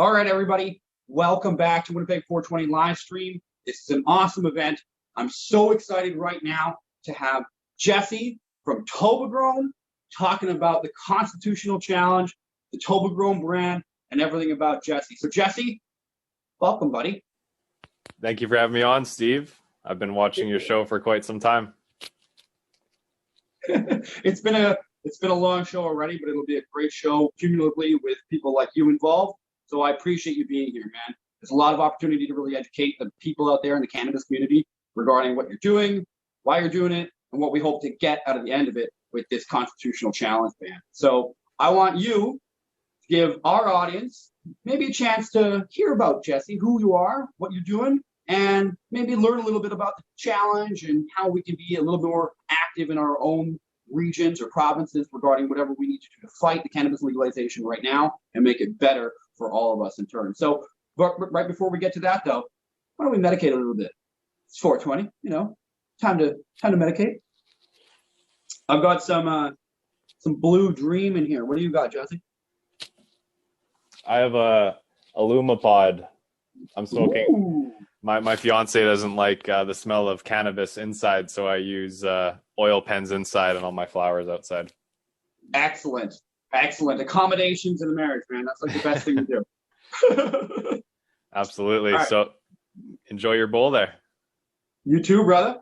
All right, everybody, welcome back to Winnipeg 420 live stream. This is an awesome event. I'm so excited right now to have Jesse from TobaGrown talking about the constitutional challenge, the TobaGrown brand, and everything about Jesse. So Jesse, welcome, buddy. Thank you for having me on, Steve. I've been watching your show for quite some time. It's been a long show already, but it'll be a great show cumulatively with people like you involved. So I appreciate you being here, man. There's a lot of opportunity to really educate the people out there in the cannabis community regarding what you're doing, why you're doing it, and what we hope to get out of the end of it with this constitutional challenge, man. So I want you to give our audience maybe a chance to hear about Jesse, who you are, what you're doing, and maybe learn a little bit about the challenge and how we can be a little bit more active in our own regions or provinces regarding whatever we need to do to fight the cannabis legalization right now and make it better for all of us in turn. So, but right before we get to that, though, why don't we medicate a little bit? It's 420, time to medicate. I've got some Blue Dream in here. What do you got, Jesse? I have a Lumapod. I'm smoking. Ooh. My fiance doesn't like the smell of cannabis inside, so I use oil pens inside and all my flowers outside. Excellent. Accommodations in a marriage, man. That's like the best thing to do. Absolutely. Right. So enjoy your bowl there. You too, brother.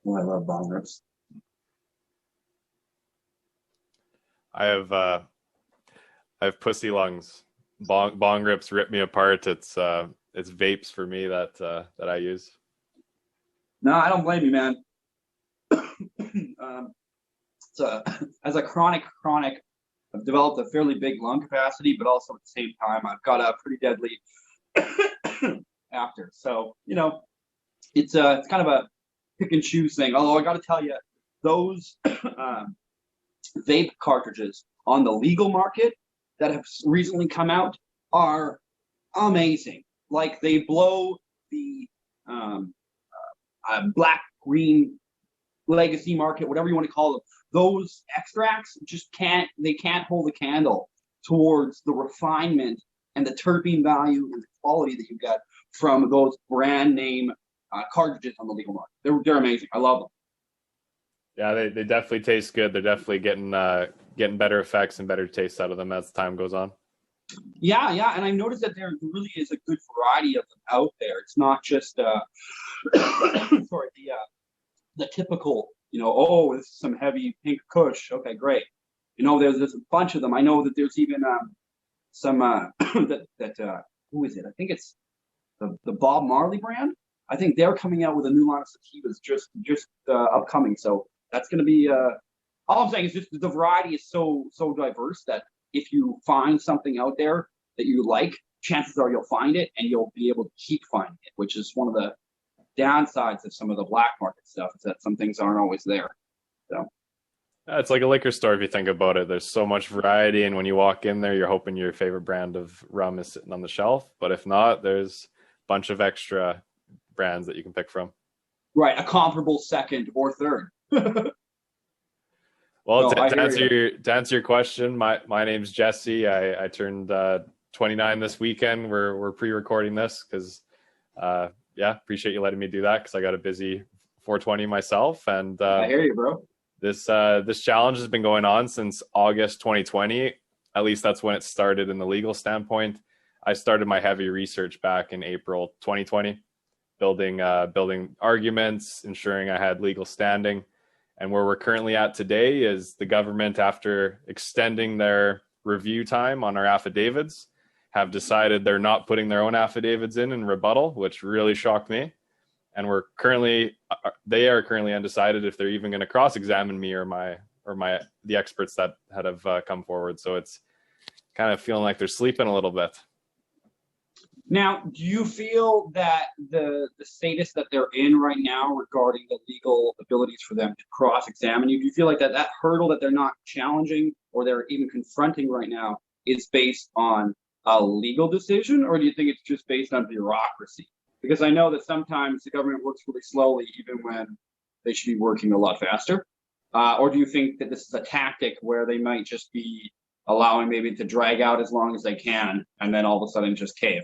Oh, I love bong rips. I have pussy lungs. Bong rips rip me apart. It's vapes for me that I use. No, I don't blame you, man. As a chronic, I've developed a fairly big lung capacity, but also at the same time, I've got a pretty deadly after. So, it's kind of a pick and choose thing. Although I got to tell you, those vape cartridges on the legal market that have recently come out are amazing. Like they blow the black, green, legacy market, whatever you want to call them. Those extracts just can't hold a candle towards the refinement and the terpene value and the quality that you get from those brand name cartridges on the legal market. They're amazing. I love them. Yeah, they definitely taste good. They're definitely getting better effects and better taste out of them as time goes on. Yeah, and I noticed that there really is a good variety of them out there. It's not just sorry, the typical, this is some heavy pink kush. Okay, great. There's a bunch of them. I know that there's even some who is it? I think it's the Bob Marley brand. I think they're coming out with a new line of sativas just upcoming. So that's going to be all I'm saying is just the variety is so diverse that if you find something out there that you like, chances are you'll find it and you'll be able to keep finding it, which is one of the downsides of some of the black market stuff, is that some things aren't always there. So it's like a liquor store if you think about it. There's so much variety, and when you walk in there, you're hoping your favorite brand of rum is sitting on the shelf. But if not, there's a bunch of extra brands that you can pick from. Right, a comparable second or third. Well, to answer your question, my name's Jesse. I turned 29 this weekend. We're pre-recording this because, appreciate you letting me do that because I got a busy 420 myself. And I hear you, bro. This challenge has been going on since August 2020. At least that's when it started in the legal standpoint. I started my heavy research back in April 2020, building arguments, ensuring I had legal standing. And where we're currently at today is the government, after extending their review time on our affidavits, have decided they're not putting their own affidavits in rebuttal, which really shocked me. And they are currently undecided if they're even going to cross-examine me or the experts that have come forward. So it's kind of feeling like they're sleeping a little bit. Now, do you feel that the status that they're in right now regarding the legal abilities for them to cross-examine you, do you feel like that hurdle that they're not challenging or they're even confronting right now is based on a legal decision, or do you think it's just based on bureaucracy? Because I know that sometimes the government works really slowly, even when they should be working a lot faster. Or do you think that this is a tactic where they might just be allowing maybe to drag out as long as they can and then all of a sudden just cave?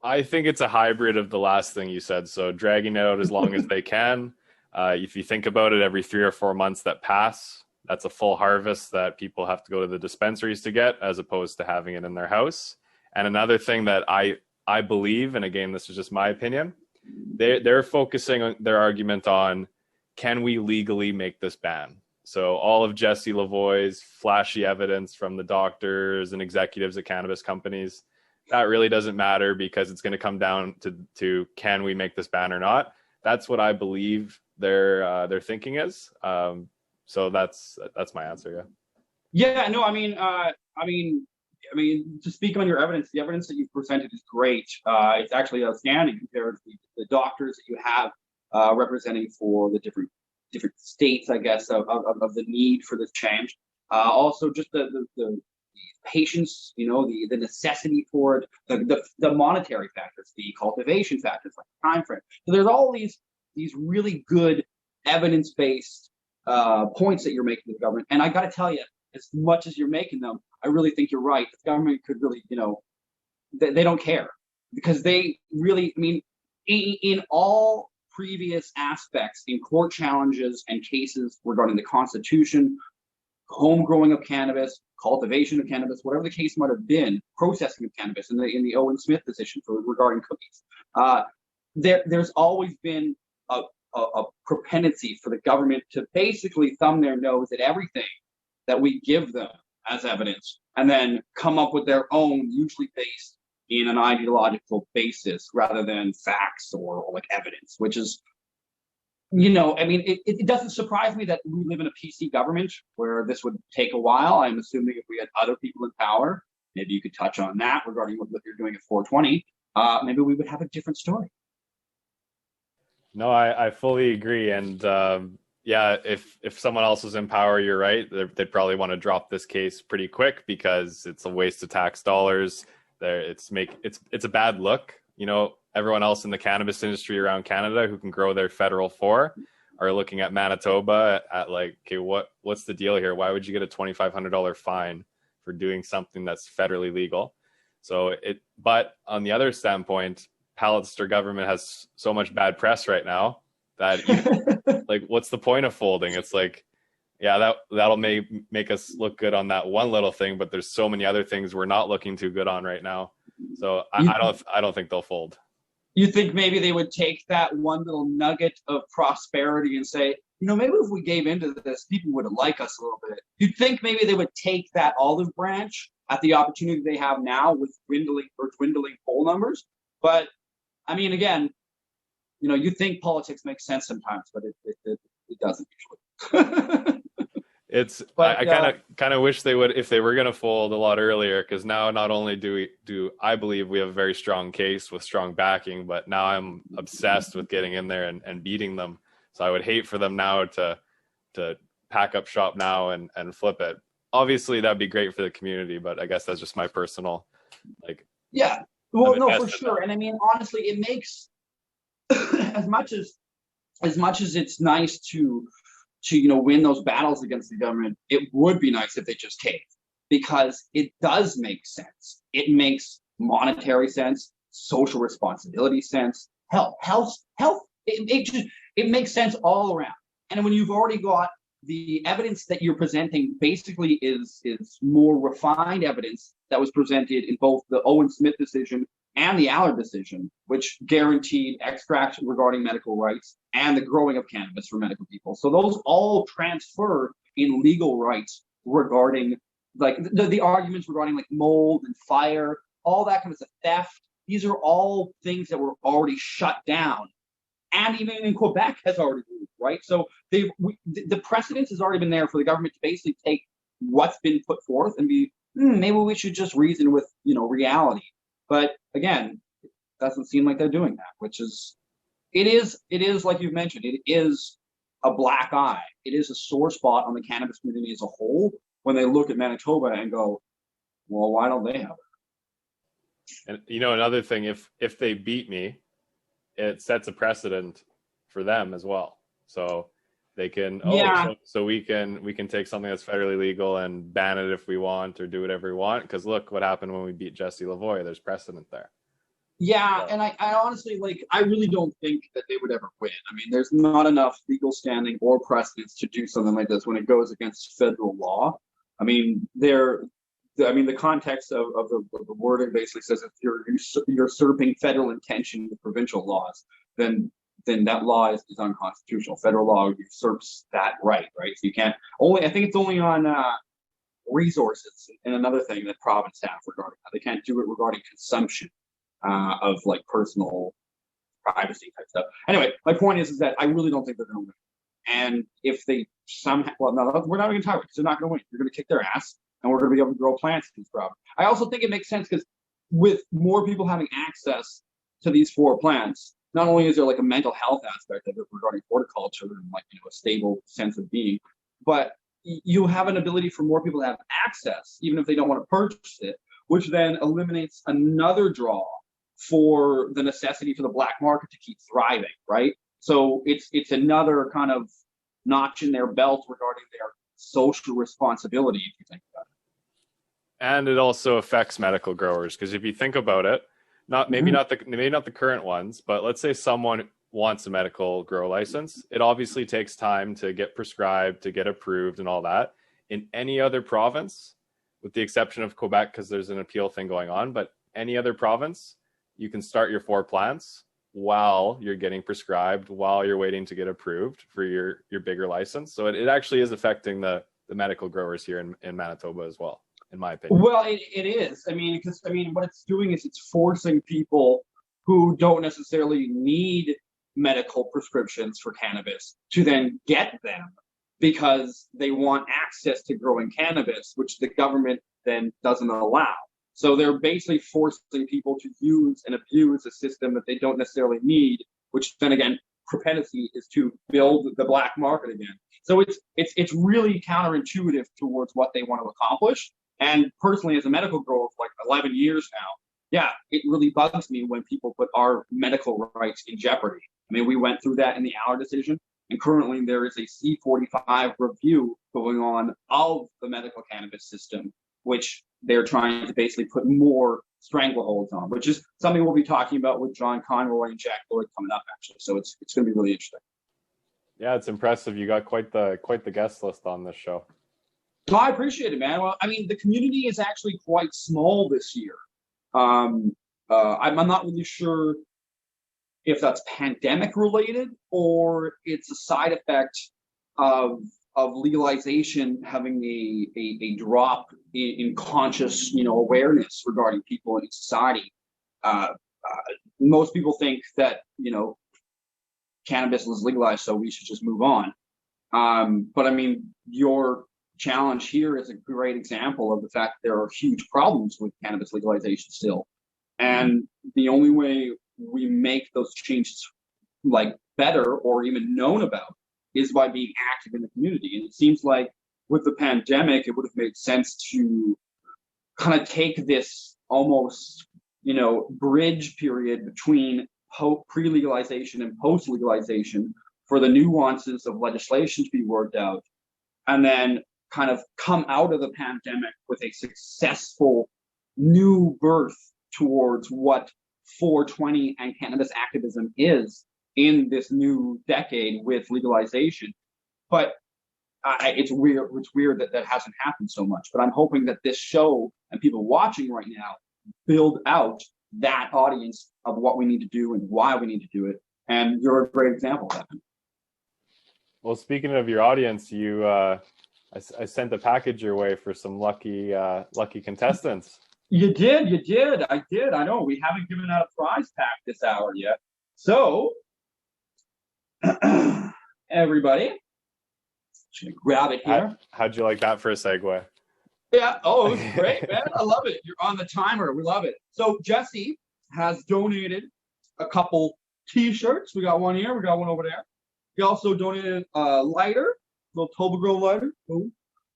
I think it's a hybrid of the last thing you said. So dragging it out as long as they can. If you think about it, every 3 or 4 months that pass, that's a full harvest that people have to go to the dispensaries to get, as opposed to having it in their house. And another thing that I believe, and again, this is just my opinion, they're focusing on their argument on, can we legally make this ban? So all of Jesse Lavoie's flashy evidence from the doctors and executives at cannabis companies, that really doesn't matter, because it's going to come down to can we make this ban or not? That's what I believe their thinking is. So that's my answer. Yeah. Yeah. No. I mean, to speak on your evidence, the evidence that you've presented is great. It's actually outstanding compared to the doctors that you have representing for the different states, I guess, of the need for this change. Also, just the patience, the necessity for it, the monetary factors, the cultivation factors, like time frame. So there's all these really good evidence-based points that you're making to the government. And I got to tell you, as much as you're making them, I really think you're right. The government could really, they don't care, because they really, I mean, in all previous aspects, in court challenges and cases regarding the Constitution, home growing of cannabis, cultivation of cannabis, whatever the case might have been, processing of cannabis in the Owen Smith decision regarding cookies, there's always been a propensity for the government to basically thumb their nose at everything that we give them as evidence, and then come up with their own, usually based in an ideological basis rather than facts or like evidence, which is, it doesn't surprise me that we live in a PC government where this would take a while. I'm assuming if we had other people in power, maybe you could touch on that regarding what you're doing at 420, maybe we would have a different story. No, I fully agree. And yeah, if someone else was in power, you're right. They'd probably want to drop this case pretty quick, because it's a waste of tax dollars. It's a bad look. Everyone else in the cannabis industry around Canada who can grow their federal 4 are looking at Manitoba at like, okay, what's the deal here? Why would you get a $2,500 fine for doing something that's federally legal? But on the other standpoint, Pallister government has so much bad press right now that like, what's the point of folding? It's like, yeah, that'll make us look good on that one little thing, but there's so many other things we're not looking too good on right now. So I don't think they'll fold. You think maybe they would take that one little nugget of prosperity and say, maybe if we gave into this, people would like us a little bit. You'd think maybe they would take that olive branch at the opportunity they have now with dwindling poll numbers. But I mean, again, you think politics makes sense sometimes, but it doesn't usually. I kind of wish they would, if they were going to fold, a lot earlier, because now not only do I believe we have a very strong case with strong backing, but now I'm obsessed with getting in there and beating them. So I would hate for them now to pack up shop now and flip it. Obviously, that'd be great for the community, but I guess that's just my personal Yeah, well, no, for sure. And I mean, honestly, it makes as much as it's nice to win those battles against the government, it would be nice if they just caved, because it does make sense. It makes monetary sense, social responsibility sense, health. It makes sense all around. And when you've already got the evidence that you're presenting, basically is more refined evidence that was presented in both the Owen Smith decision and the Allard decision, which guaranteed extraction regarding medical rights and the growing of cannabis for medical people. So those all transfer in legal rights regarding like the arguments regarding like mold and fire, all that kind of stuff, theft. These are all things that were already shut down. And even in Quebec has already moved, right? So the precedence has already been there for the government to basically take what's been put forth and be, maybe we should just reason with, reality. But again, it doesn't seem like they're doing that, which is, it is like you've mentioned, it is a black eye. It is a sore spot on the cannabis community as a whole when they look at Manitoba and go, well, why don't they have it? And another thing, if they beat me, it sets a precedent for them as well. So they can Yeah, so we can take something that's federally legal and ban it if we want, or do whatever we want, because look what happened when we beat Jesse Lavoie. There's precedent there. yeah, So, and I honestly, like, I really don't think that they would ever win. I mean, there's not enough legal standing or precedence to do something like this when it goes against federal law. I mean, the context of the wording basically says if you're usurping federal intention with provincial laws, then that law is unconstitutional. Federal law usurps that right? So you can't only. I think it's only on resources and another thing that province have regarding that. They can't do it regarding consumption of like personal privacy type stuff. Anyway, my point is that I really don't think they're going to win. And if they somehow, well, no, we're not even talking because they're not going to win. They're going to kick their ass, and we're going to be able to grow plants in this province. I also think it makes sense because with more people having access to these 4 plants, not only is there like a mental health aspect of it regarding horticulture and like a stable sense of being, but you have an ability for more people to have access, even if they don't want to purchase it, which then eliminates another draw for the necessity for the black market to keep thriving, right? So it's another kind of notch in their belt regarding their social responsibility, if you think about it. and it also affects medical growers, because if you think about it, maybe not the current ones, but let's say someone wants a medical grow license. It obviously takes time to get prescribed, to get approved, and all that. In any other province, with the exception of Quebec, because there's an appeal thing going on, but any other province, you can start your 4 plants while you're getting prescribed, while you're waiting to get approved for your bigger license. So it actually is affecting the medical growers here in Manitoba as well, in my opinion. Well, it is. I mean, because what it's doing is it's forcing people who don't necessarily need medical prescriptions for cannabis to then get them because they want access to growing cannabis, which the government then doesn't allow. So they're basically forcing people to use and abuse a system that they don't necessarily need, which then again, propensity is to build the black market again. So it's really counterintuitive towards what they want to accomplish. And personally, as a medical grower for like 11 years now, yeah, it really bugs me when people put our medical rights in jeopardy. I mean, we went through that in the Aller decision, and currently there is a C-45 review going on of the medical cannabis system, which they're trying to basically put more strangleholds on, which is something we'll be talking about with John Conroy and Jack Lloyd coming up, actually. So it's going to be really interesting. Yeah, it's impressive. You got quite the guest list on this show. No, I appreciate it, man. Well, I mean, the community is actually quite small this year. I'm not really sure if that's pandemic related or it's a side effect of legalization having a drop in conscious awareness regarding people in society. Most people think that cannabis was legalized, so we should just move on. But I mean, your challenge here is a great example of the fact that there are huge problems with cannabis legalization still. And the only way we make those changes like better or even known about is by being active in the community. And it seems like with the pandemic, it would have made sense to kind of take this almost, bridge period between pre-legalization and post-legalization for the nuances of legislation to be worked out, and then kind of come out of the pandemic with a successful new birth towards what 420 and cannabis activism is in this new decade with legalization. But it's weird that hasn't happened so much. But I'm hoping that this show and people watching right now build out that audience of what we need to do and why we need to do it. And you're a great example of that. Well, speaking of your audience, I sent a package your way for some lucky contestants. You did. I did. I know we haven't given out a prize pack this hour yet. So, everybody, just gonna grab it here. How'd you like that for a segue? Yeah. Oh, it was great, man. I love it. You're on the timer. We love it. So Jesse has donated a couple T-shirts. We got one here. We got one over there. He also donated a lighter, little TobaGrown lighter. Boom.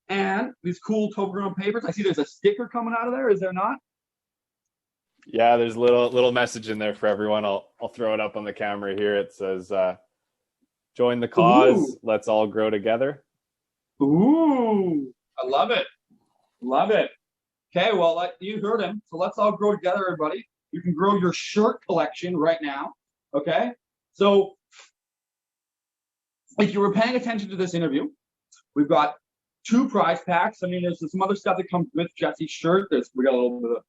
And these cool TobaGrown papers. I see there's a sticker coming out of there. Is there not? Yeah, there's a little message in there for everyone. I'll throw it up on the camera here. It says, "Join the Ooh, cause. Let's all grow together." ooh, I love it. Love it. Okay, well, you heard him. So let's all grow together, everybody. You can grow your shirt collection right now. Okay. So if you were paying attention to this interview, we've got 2 prize packs. I mean, there's some other stuff that comes with Jesse's shirt. We got a little bit of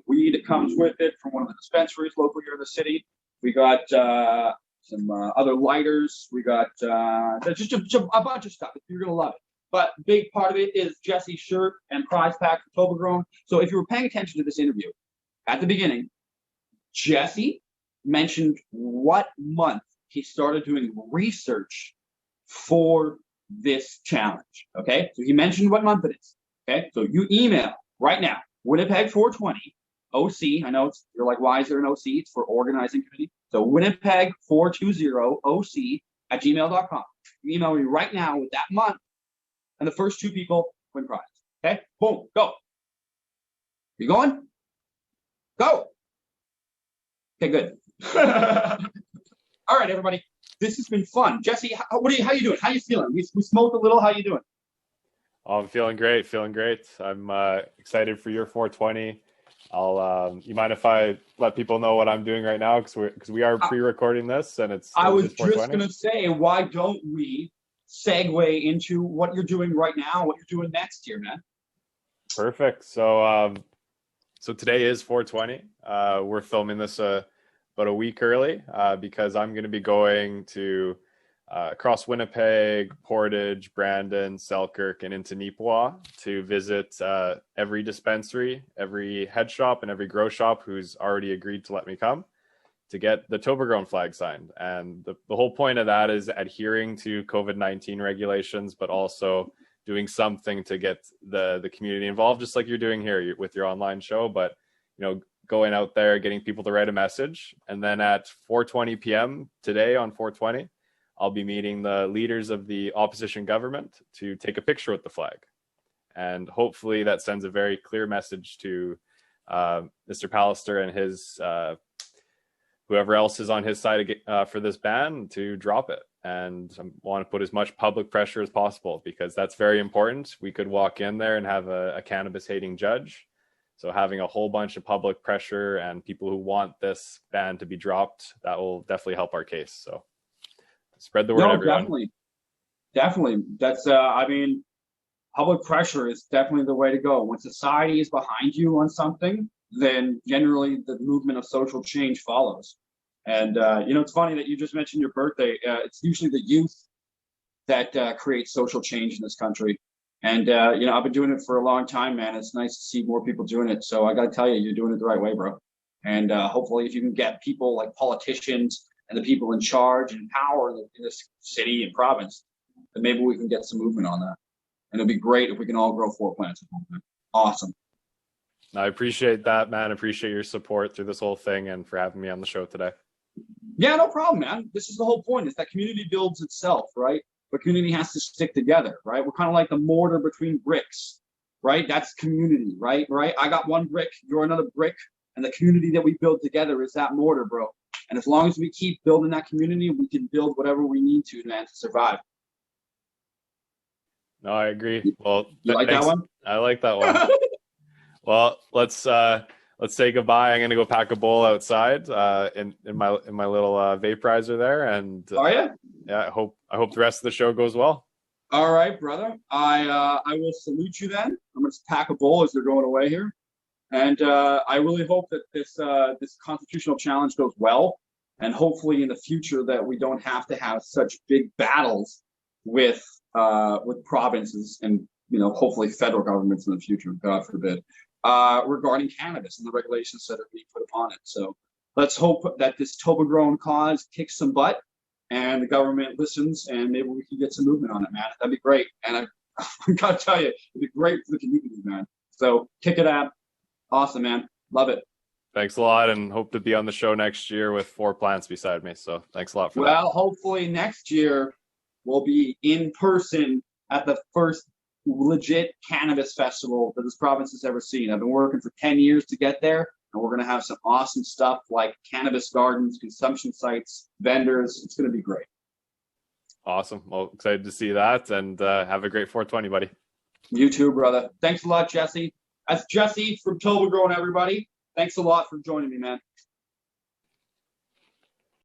weed that comes with it from one of the dispensaries local here in the city. We got some other lighters. We got just a bunch of stuff. You're gonna love it. But big part of it is Jesse's shirt and prize pack from TobaGrown. So if you were paying attention to this interview at the beginning, Jesse mentioned what month he started doing research for this challenge. Okay, so he mentioned what month it is. Okay, so you email right now, Winnipeg 420 OC. I know you're like, why is there an OC? It's for organizing committee. So Winnipeg 420 OC at gmail.com. You email me right now with that month, and the first 2 people win prize. Okay, boom, go. You going? Go. Okay, good. All right, everybody. This has been fun. Jesse, how you doing? How you feeling? We smoked a little. How you doing? Oh, I'm feeling great. Feeling great. I'm excited for your 420. I'll. You mind if I let people know what I'm doing right now? Because we are pre-recording this, and I was just just gonna say, why don't we segue into what you're doing right now, what you're doing next year, man? Perfect. So today is 420. We're filming this about a week early because I'm going to be going to across Winnipeg, Portage, Brandon, Selkirk, and into Neepawa to visit every dispensary, every head shop, and every grow shop who's already agreed to let me come to get the TobaGrown flag signed. And the whole point of that is adhering to COVID-19 regulations, but also doing something to get the community involved, just like you're doing here with your online show. But, going out there, getting people to write a message. And then at 4:20 p.m. today on 420, I'll be meeting the leaders of the opposition government to take a picture with the flag. And hopefully that sends a very clear message to Mr. Pallister and his whoever else is on his side for this ban to drop it. And I want to put as much public pressure as possible because that's very important. We could walk in there and have a cannabis hating judge. So having a whole bunch of public pressure and people who want this ban to be dropped, that will definitely help our case. So spread the word, everyone. Definitely. That's, I mean, public pressure is definitely the way to go. When society is behind you on something, then generally the movement of social change follows. And, it's funny that you just mentioned your birthday. It's usually the youth that creates social change in this country. And, I've been doing it for a long time, man. It's nice to see more people doing it. So I got to tell you, you're doing it the right way, bro. And hopefully if you can get people like politicians and the people in charge and power in this city and province, then maybe we can get some movement on that. And it'll be great if we can all grow 4 plants. Awesome. I appreciate that, man. I appreciate your support through this whole thing and for having me on the show today. Yeah, no problem, man. This is the whole point, is that community builds itself, right? But community has to stick together, right? We're kind of like the mortar between bricks, right? That's community, right? I got one brick, you're another brick, and the community that we build together is that mortar, bro. And as long as we keep building that community, we can build whatever we need to, man, to survive. No, I agree. Well, you like that one? I like that one. Well, let's say goodbye. I'm gonna go pack a bowl outside in my little vaporizer there, and are you? Yeah, I hope the rest of the show goes well. All right, brother. I will salute you then. I'm gonna pack a bowl as they're going away here, and I really hope that this constitutional challenge goes well, and hopefully in the future that we don't have to have such big battles with provinces and hopefully federal governments in the future, God forbid, regarding cannabis and the regulations that are being put upon it. So let's hope that this TobaGrown cause kicks some butt and the government listens, and maybe we can get some movement on it, man. That'd be great. And I gotta tell you, it'd be great for the community, man. So kick it up. Awesome, man. Love it. Thanks a lot, and hope to be on the show next year with 4 plants beside me. So thanks a lot for that. Well, hopefully next year we'll be in person at the first legit cannabis festival that this province has ever seen. I've been working for 10 years to get there. and we're going to have some awesome stuff like cannabis gardens, consumption sites, vendors. It's going to be great. Awesome. Well, excited to see that, and have a great 420, buddy. You too, brother. Thanks a lot, Jesse. That's Jesse from TobaGrown, everybody. Thanks a lot for joining me, man.